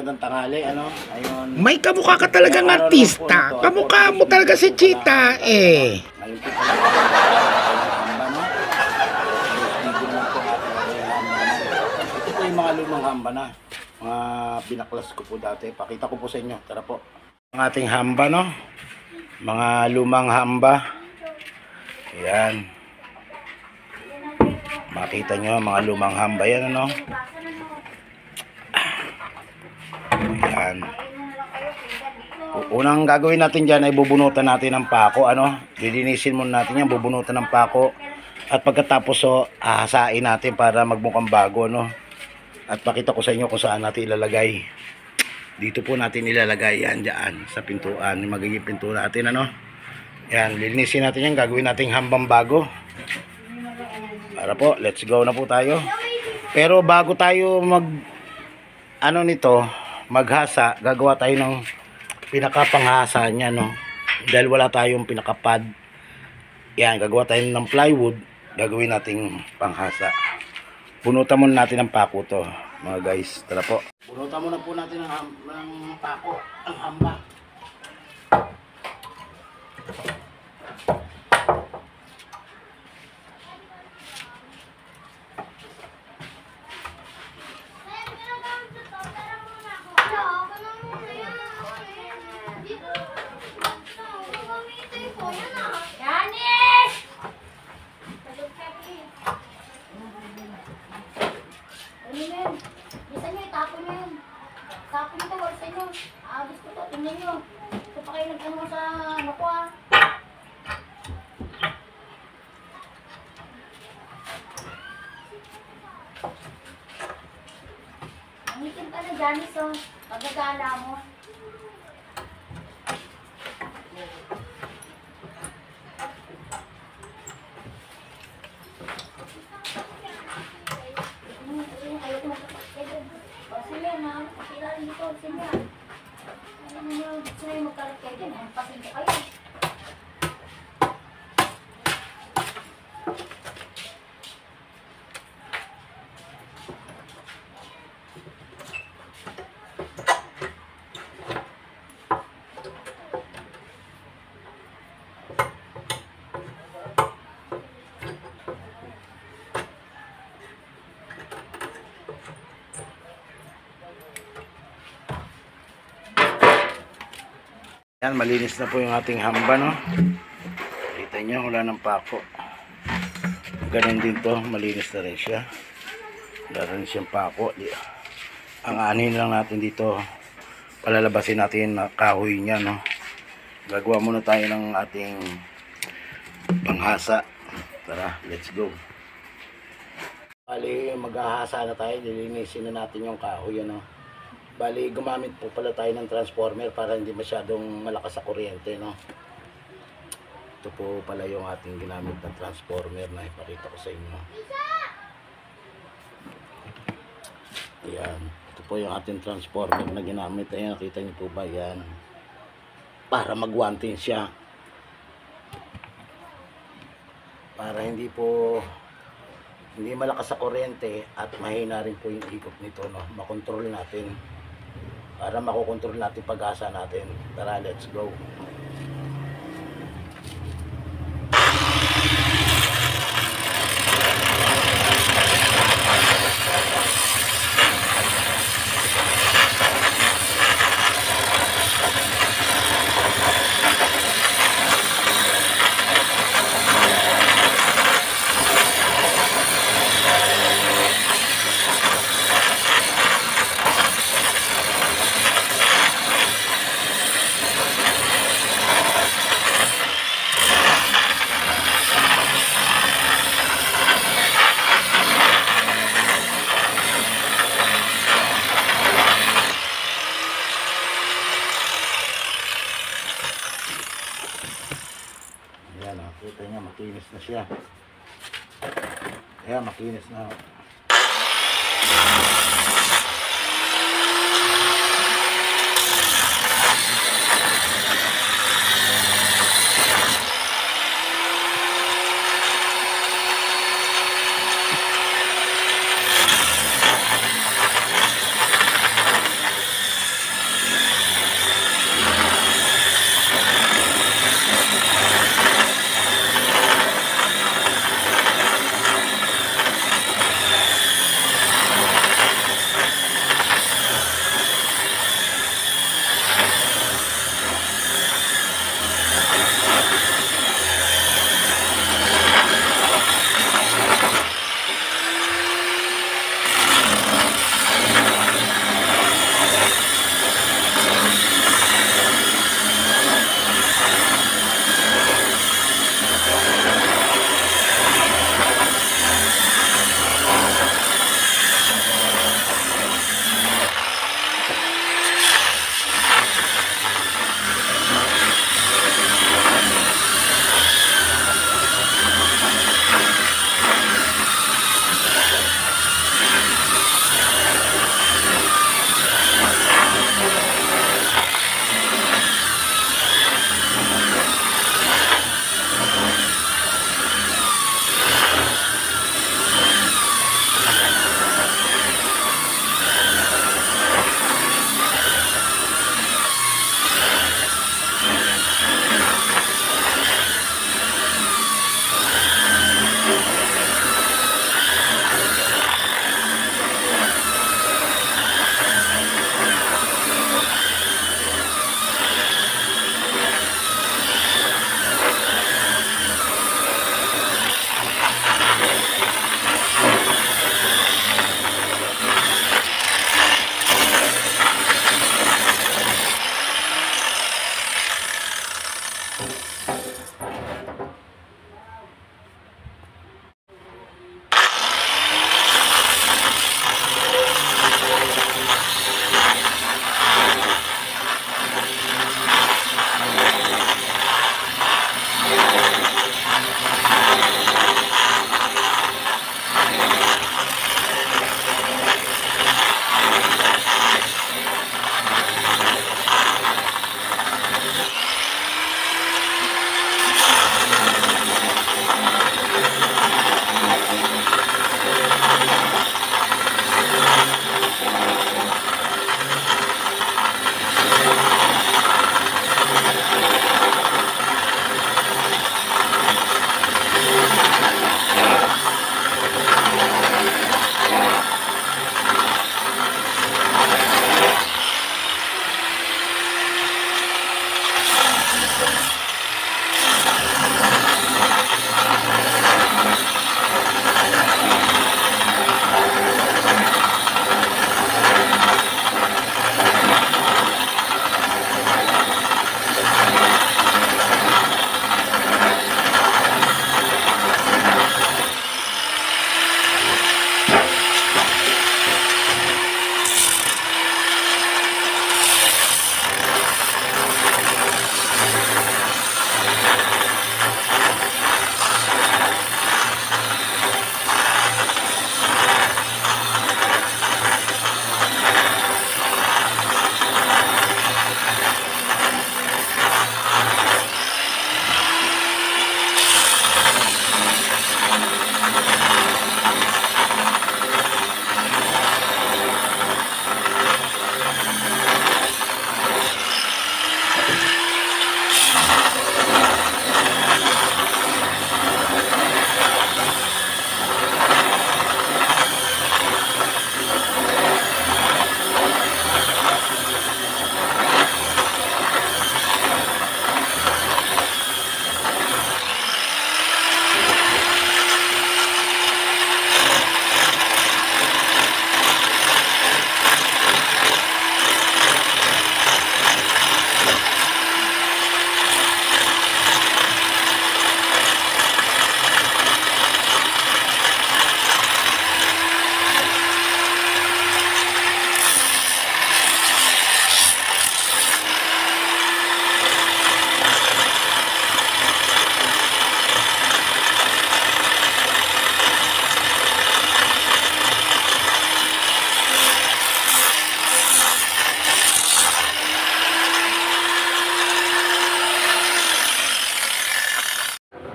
magandang tanghali, ano? Ayun. May kamukha ka talagang Araw lang po artista. nito, Kamukha at mo talaga si po Chita pala, eh. Ngayon po pala ng hamba, no? Video lang po ang ating hamba naman. Ito po yung mga lumang hamba na. Mga binaklas ko po dati. Pakita ko po sa inyo. Tara po. Ang ating hamba, no? Mga lumang hamba. Ayan. Makita nyo, mga lumang hamba yan, ano? Ayan. Unang gagawin natin dyan ay bubunutan natin ng pako, ano? Lilinisin muna natin yan, bubunutan ng pako. At pagkatapos, so, ahasain natin para magmukhang bago, no? At pakita ko sa inyo kung saan natin ilalagay. Dito po natin ilalagay yan, dyan, sa pintuan. Magiging pintuan natin, ano? Yan, lilinisin natin yan, gagawin natin hambang bago. Para po, let's go na po tayo. Pero bago tayo maghasa, gagawa tayo ng pinakapanghasa niya, no? Dahil wala tayong pinakapad. Yan, gagawa tayo ng plywood, gagawin nating panghasa. Bunutan muna natin ng pako to, mga guys. Tara po. Bunutan muna po natin ng pako, ang hamba. Bisa nyo, itapon nyo yun. Tapon nyo ito, wala sa inyo. Gusto ko ito, tingnan nyo. Ito pa kayo nag-ano sa ano ko ah. Mangitim ka na, Janice, oh. Pagkagala mo. Yan, malinis na po yung ating hamba, no? Kita nyo, wala ng pako. Ganun din to, malinis na rin siya. Wala rin siyang pako. Ang anin lang natin dito, palalabasin natin na kahoy niya, no? Gagawa muna tayo ng ating panghasa. Tara, let's go. Bali, maghahasa na tayo, lilinisin na natin yung kahoy, ano? Bali, gumamit po pala tayo ng transformer para hindi masyadong malakas sa kuryente, no? Ito po pala yung ating ginamit na transformer na ipakita ko sa inyo. Ayan. Ito po yung ating transformer na ginamit. Ayan, nakita niyo po ba? Yan. Para mag-wanting siya. Para hindi malakas sa kuryente at mahina rin po yung ikot nito, no? Makontrol natin. Para makokontrol natin pag-asa natin. Tara, let's go. Kita niya, makinis na siya. Ayan, makinis na.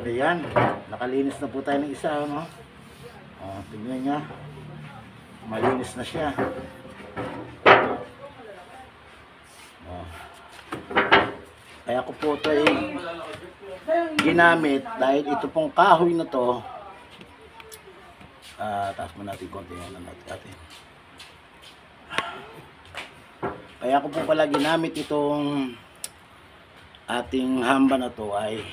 Ayan, nakalinis na po tayo ng isa, no? Tignan niya. Malinis na siya. Kaya ko po ito ginamit dahil ito pong kahoy na to. Taas mo natin konti yan natin. Kaya ko po pala ginamit itong ating hamba na to ay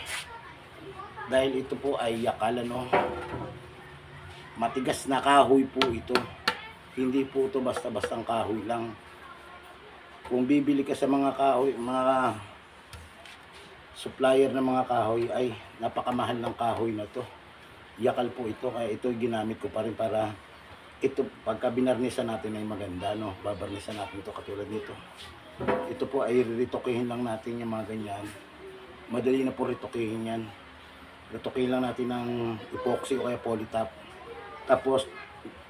dahil ito po ay yakal, ano, matigas na kahoy po ito. Hindi po ito basta-bastang kahoy lang. Kung bibili ka sa mga kahoy, mga supplier ng mga kahoy, ay napakamahal ng kahoy na to. Yakal po ito, kaya ito ginamit ko pa rin para ito pagka binarnisan natin ay maganda, no? Babarnisan natin ito katulad nito. Ito po ay ritokihin lang natin yung mga ganyan. Madali na po ritokihin yan. Ritokihin lang natin ng epoxy o kaya polytop. Tapos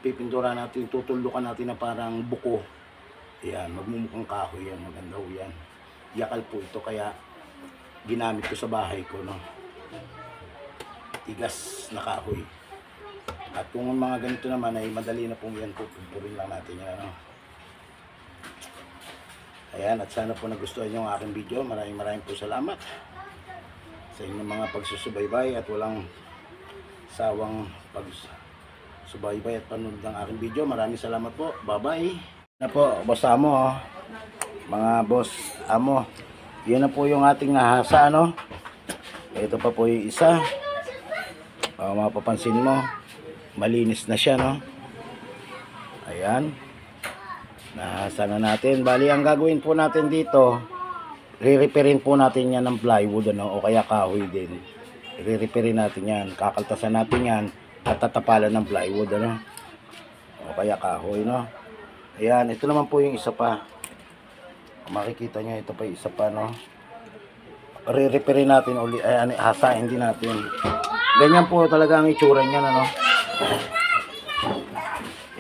pipintura natin, tutulukan natin na parang buko. Ayan, magmumukhang kahoy yan, maganda ho yan. Yakal po ito, kaya ginamit ko sa bahay ko, no? Tigas na kahoy. At kung mga ganito naman ay madali na pong yan po, pumpurin lang natin yan, ano? Ayan, at sana po nagustuhan nyo ang aking video. Maraming po salamat sa inyong mga pagsusubaybay at walang sawang pagsubaybay at panood ng aking video. Maraming salamat po. Bye-bye. Na po, boss amo, oh. Mga boss amo. Yan na po yung ating nahasa, ano? Ito pa po yung isa. Mapapansin mo, malinis na siya, no? Ayan. Nahasa na natin. Bali, ang gagawin po natin dito, re-repairin po natin yan ng plywood, ano? O kaya kahoy din. Re-repairin natin yan. Kakaltasan natin yan at tatapalan ng plywood, ano? O kaya kahoy, no? Ayan, ito naman po yung isa pa. Kung makikita nyo, ito pa yung isa pa, no? Re-repairin natin uli, hasain din natin. Ganyan po talaga ang itsura niyan, ano?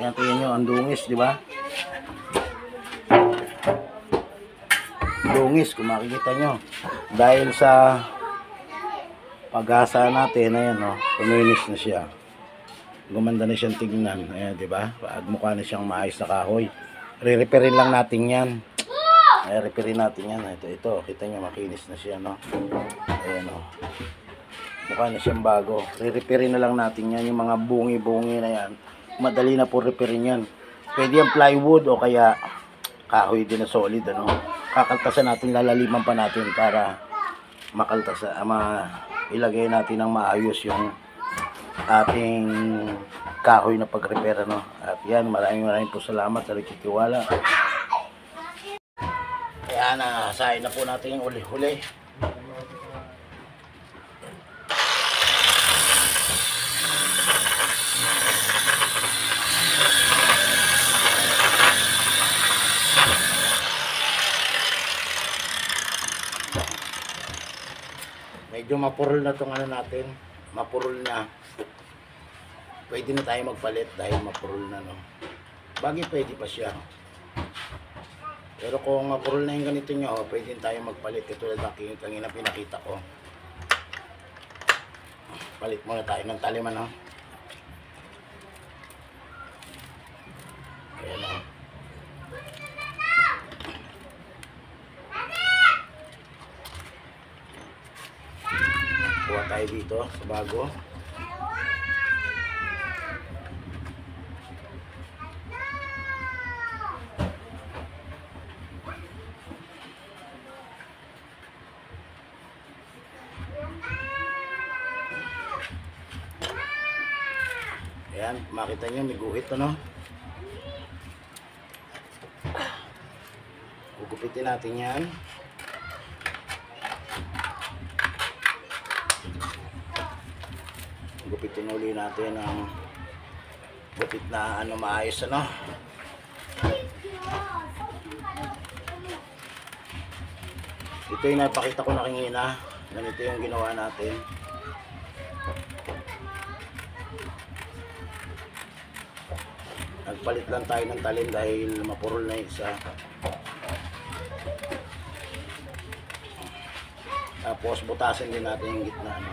Ayan, tingnan nyo, ang dungis, di ba? Dungis, kung makikita nyo. Dahil sa paghasa natin, ayan, no? Puminis na siya. Gumanda na siyang tignan. Ayan, di ba? Mukha na siyang maayos na kahoy. Re-repairin lang natin yan. Ay, repairin natin yan. Ito. Kita nyo, makinis na siya, no? Ayan, no? Mukha na siyang bago. Re-repairin na lang natin yan. Yung mga bungi-bungi na yan. Madali na po repairin yan. Pwede yung plywood o kaya kahoy din na solid, ano? Kakaltasan natin, lalaliman pa natin para makaltasan, ilagay natin ng maayos yung ating kahoy na pag-repair, ano? At yan, maraming po salamat sa nagtitiwala. Kaya nasahin na po natin yung uli-huli. Medyo mapurol na itong ano natin. Mapurol na. Pwede na tayo magpalit dahil mapurol na, no? Bagay pwede pa siya. Pero kung mapurol na yung ganito nyo, pwede tayo magpalit. Katulad ng kanina pinakita ko. Palit muna tayo ng taliman, no? Ayan, no? Kuha tayo dito sa bago. Ayan, makita nyo may guhit, ano? Gugupitin natin yan. Gupitin uli natin ang gupit na ano, maayos, ano? Ito yung napakita ko na kanina. Ganito yung ginawa natin. Nagpalit lang tayo ng talim dahil mapurol na isa. Tapos butasin din natin yung gitna, ano?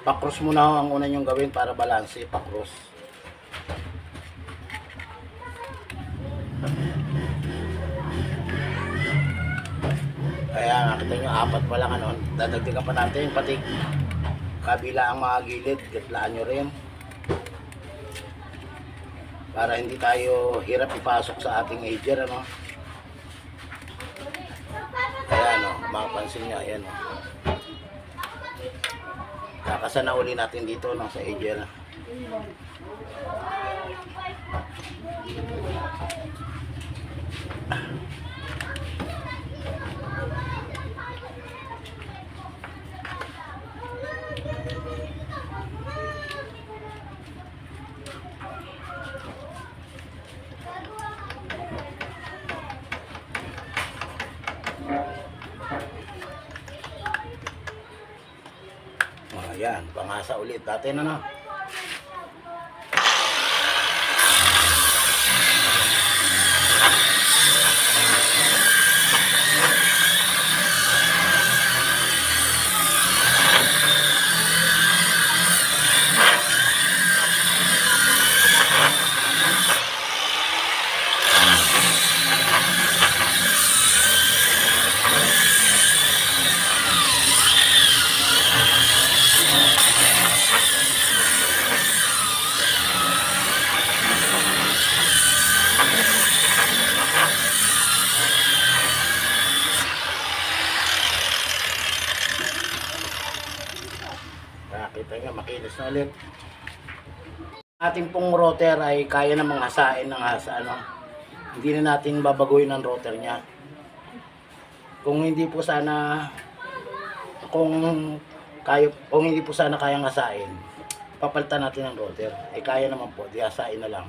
Pa-cross muna ho ang una nyong gawin para balanse, pa-cross. Kaya nakita nyo, apat pa lang ano, dadagdagan pa natin pati kabila ang mga gilid, gatlaan nyo rin. Para hindi tayo hirap ipasok sa ating edger, ano. Kaya ano, makapansin nyo, ayan o. Kakasana uli natin dito no, sa edger. Ayan, pangasa ulit natin ano. Nakita nyo, makinis na ulit. Ating pong router ay kaya namang hasain ng hasa, ano. Hindi na natin babaguhin ang router niya. Kung hindi po sana kung hindi po sana kayang hasain, papalitan natin ang router. Eh kaya naman po, di hasain na lang.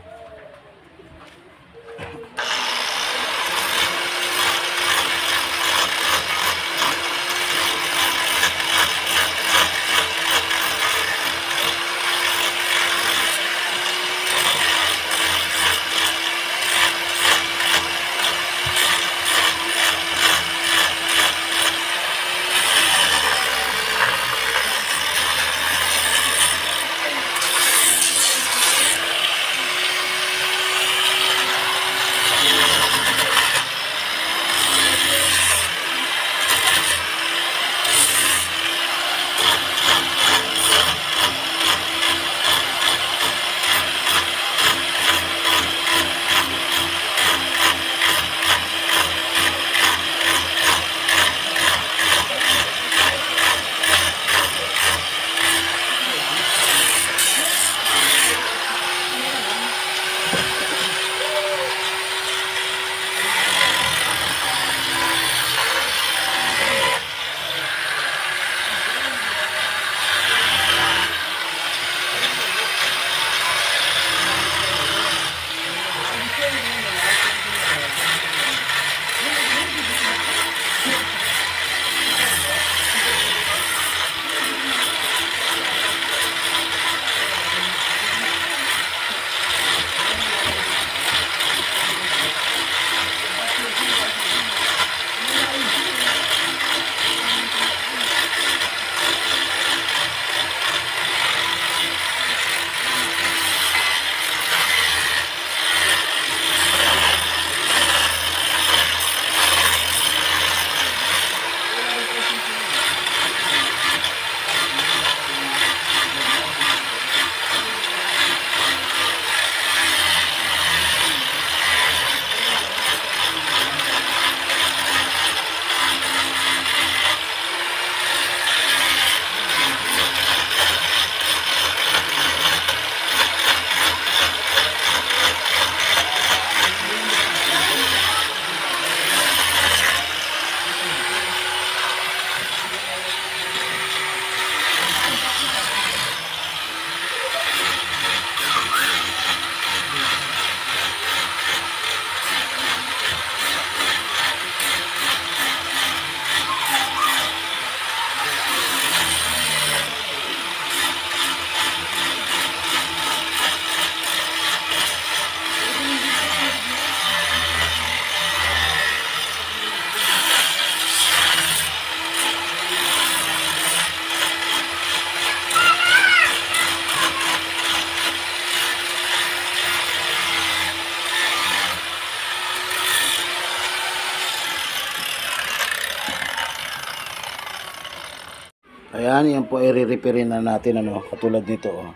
Ayan, yan po ay re-repairin na natin, ano, katulad nito, oh.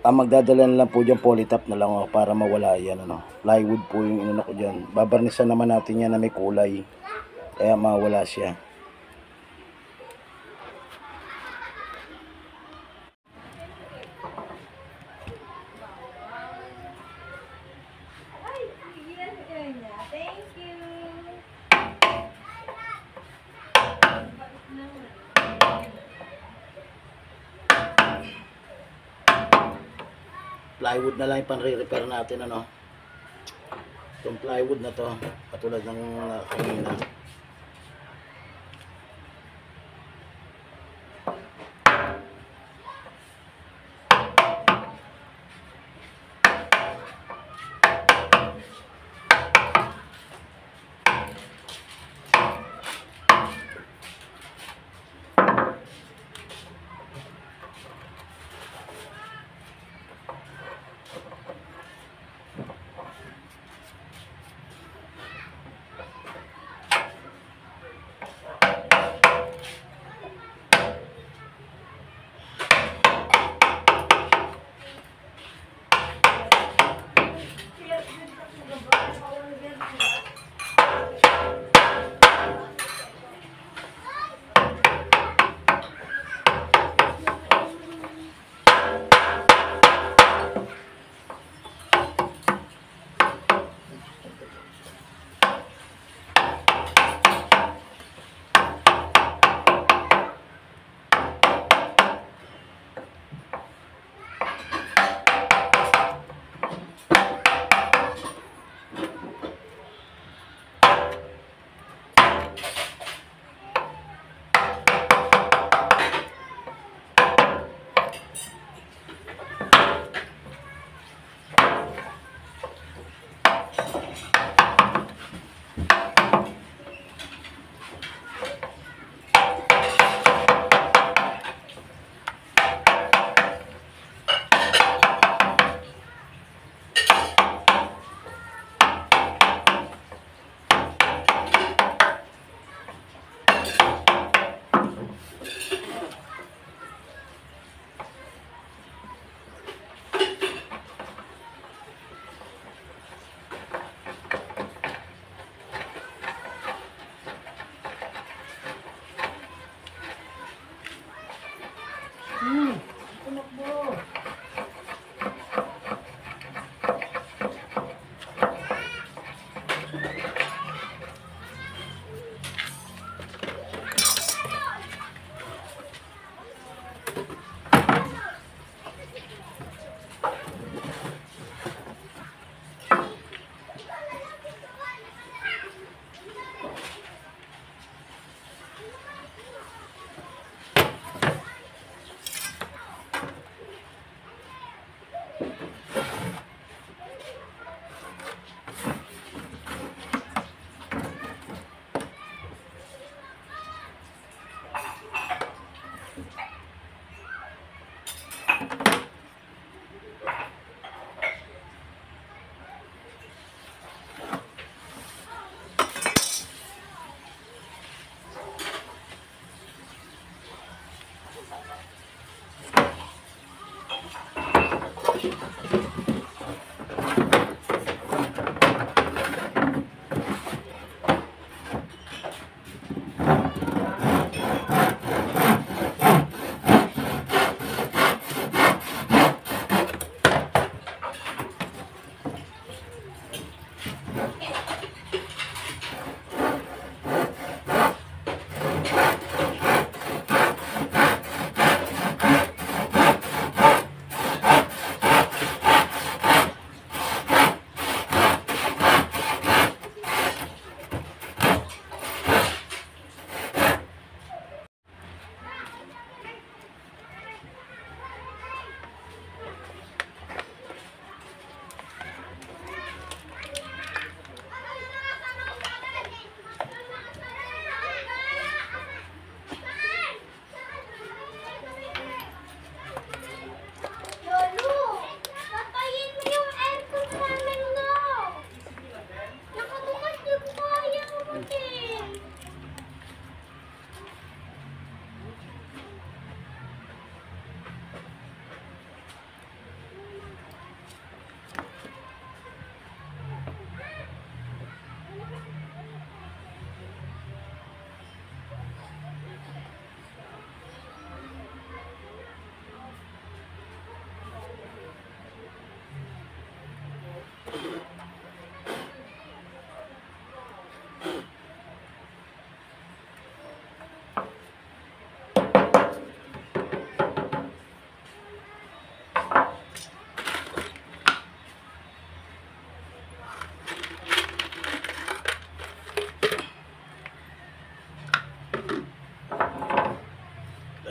Ang magdadala na lang po dyan, polytop na lang, oh, para mawala yan, ano. Plywood po yung inano ko dyan. Babarnisan naman natin yan na may kulay. Kaya mawala siya. Thank you. Plywood na lang yung pan-re-repair natin, ano. Itong plywood na to, katulad ng kanina.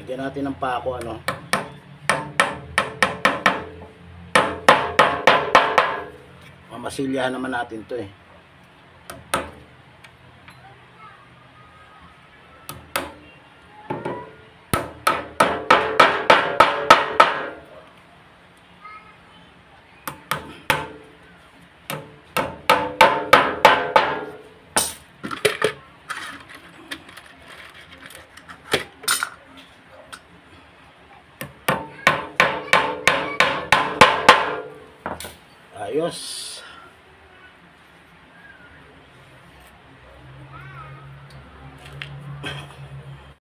Lagyan natin ng pako, ano. Mamasilyahan naman natin to eh. Ayos.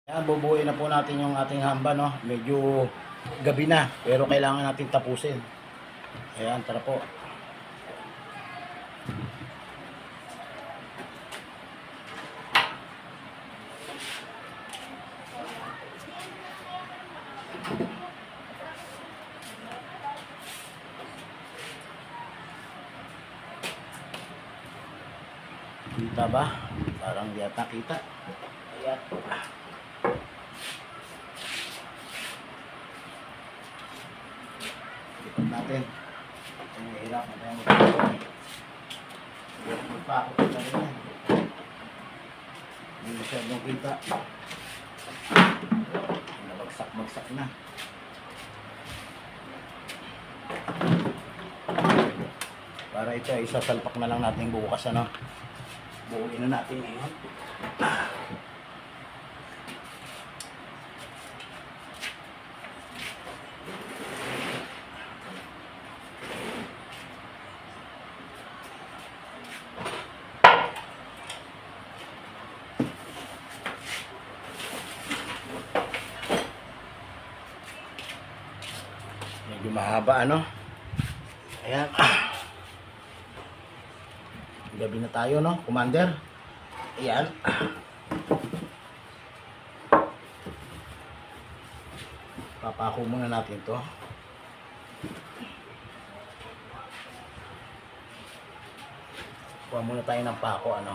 Yan, bubuuin na po natin yung ating hamba, no. Medyo gabi na, pero kailangan natin tapusin. Ayan, tara po. Kita ba? Parang di ata kita. Ayan. Lipat natin. Ang hirap na tayo magpapakot. Magpapakot na rin yan. Hindi masyadong kita. Nabagsak-bagsak na. Para ito ay isasalpak na lang natin bukas, ano. Buuin na natin ngayon. Medyo mahaba, ano. Ayan. Gabi na tayo, no, Commander. Ayan. Papako muna natin to. Kuha muna tayo ng pako, ano.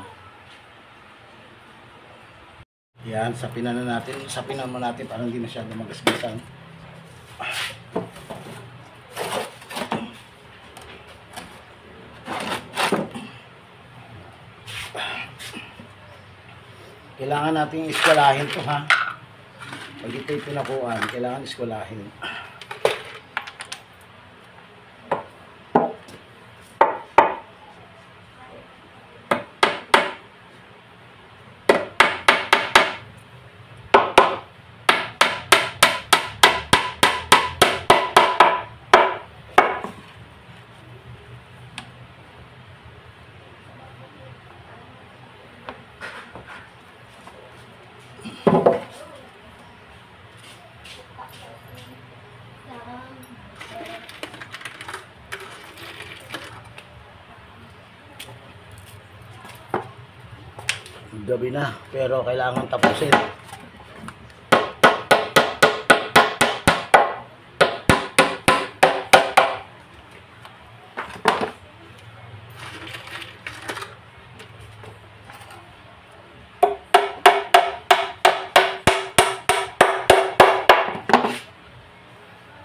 Ayan, sapinan na natin. Sapinan mo natin para hindi masyado magasgasan. Kailangan nating iskwalahin to, ha. Pag ito'y pinakuan, kailangan iskwalahin. Gabi na, pero kailangan tapusin.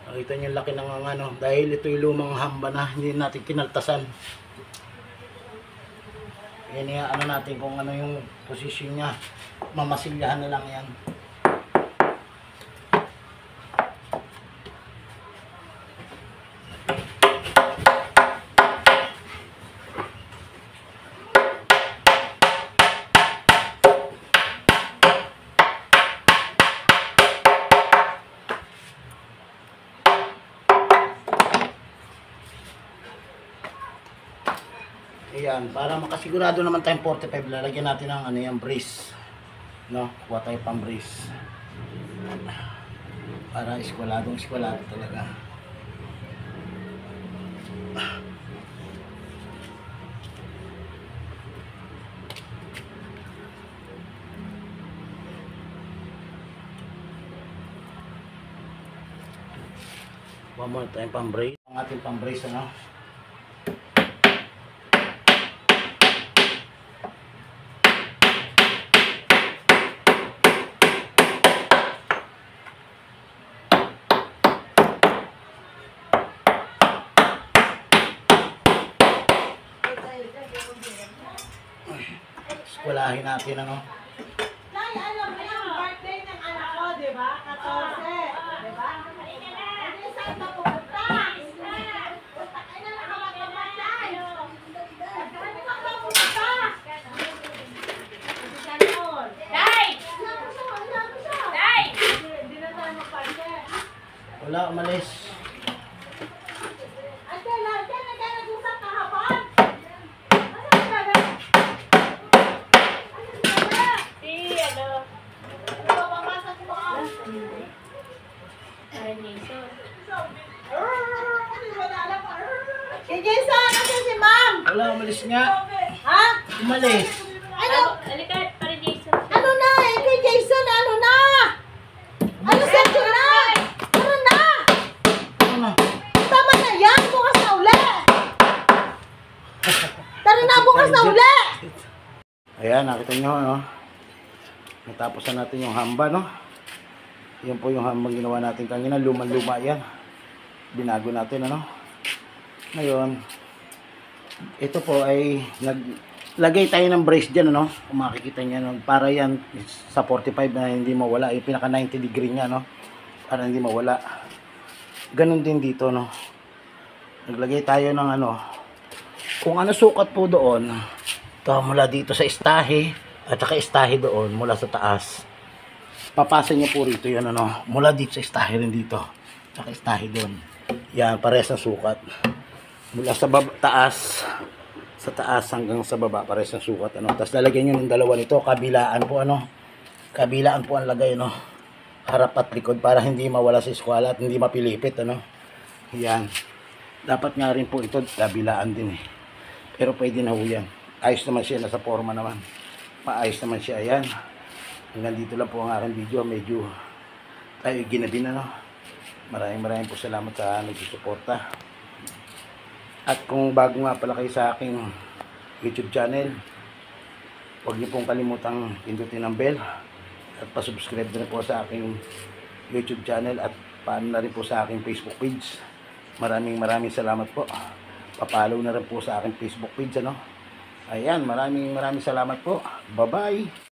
Nakita niyo laki ng ano, dahil ito'y lumang hamba na, hindi natin kinaltasan. Yan nga, ano natin kung ano yung posisyon niya. Mamasilyahan na lang yan. Ayan, para makasigurado naman tayong 45, lalagyan natin ng ano yung brace. No, kuha tayo pang brace. Para iskwaladong iskwalado talaga. Kuha muna tayong pang brace. Ang ating pang brace, ano. eskwelahin natin, ano. Nay, alam mo yung birthday ng anak ko, di ba? 14. Di ba? Hindi saan ka pumunta? Ay, na nakawag ka, Nay. Saan ka pumunta? Ganon. Hindi na tayo magparte. Wala, umalis. Ate, lagyan na kayo nag-usap kahapon. Ano sabi? Bababasa ko ako. Hindi mo na alam pa. Si Jason, kasi si Ma'am. Wala, umalis nga. Ha? Umalis. Ano? Ano na? Kay Jason, ano na? Ano sa na? Ano na? Ano? Tama na yan. Bukas na uli. Tara na, bukas na uli. Ayan, nakita nyo, ano. Natapos na natin yung hamba, no. Yan po yung hambang ginawa natin kanina. Luma-luma yan. Binago natin, ano. Ngayon, ito po ay naglagay tayo ng brace dyan, ano. Kung makikita nyo, no, para yan sa 45 na hindi mawala. Yung pinaka 90 degree nya, no. Para hindi mawala. Ganon din dito, no. Naglagay tayo ng ano. Kung ano sukat po doon, ito mula dito sa istahe at saka istahe doon mula sa taas. Papasa niyo po rito yan, ano. Mula dito sa istahe rin dito. Saka istahe doon. Yan, parehas na sukat. Mula sa taas, sa taas hanggang sa baba, parehas na sukat, ano. Tapos lalagyan niyo ng dalawa nito, kabilaan po, ano. Kabilaan po ang lagay, no. Harap at likod para hindi mawala sa eskwela at hindi mapilipit, ano. Yan. Dapat nga rin po ito, kabilaan din eh. Pero pwede na ho yan. Ayos naman siya, nasa forma naman. Maayos naman siya, ayan. Hanggang dito lang po ang aking video. Medyo tayo ginabi na, no. Maraming po salamat sa nagsusuporta. At kung bago nga pala kayo sa aking YouTube channel, huwag niyo pong kalimutang pindutin ang bell at pasubscribe na rin po sa aking YouTube channel at paano na rin po sa aking Facebook page. Maraming salamat po. Papalaw na rin po sa aking Facebook page, ano. Ayan, maraming salamat po. Bye-bye.